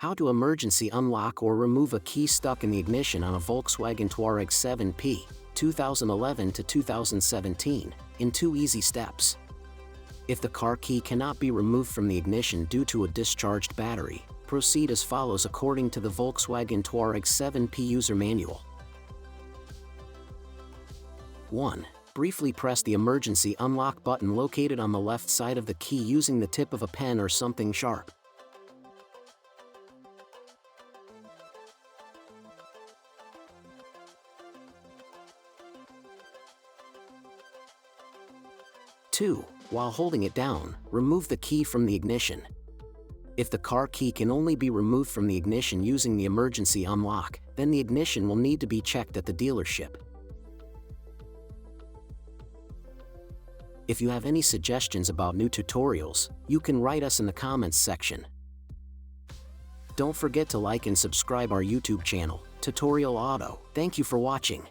How to emergency unlock or remove a key stuck in the ignition on a Volkswagen Touareg 7P, 2011 to 2017, in 2 easy steps. If the car key cannot be removed from the ignition due to a discharged battery, proceed as follows according to the Volkswagen Touareg 7P user manual. 1. Briefly press the emergency unlock button located on the left side of the key using the tip of a pen or something sharp. 2. While holding it down, remove the key from the ignition. If the car key can only be removed from the ignition using the emergency unlock, then the ignition will need to be checked at the dealership. If you have any suggestions about new tutorials, you can write us in the comments section. Don't forget to like and subscribe our YouTube channel, Tutorial Auto. Thank you for watching.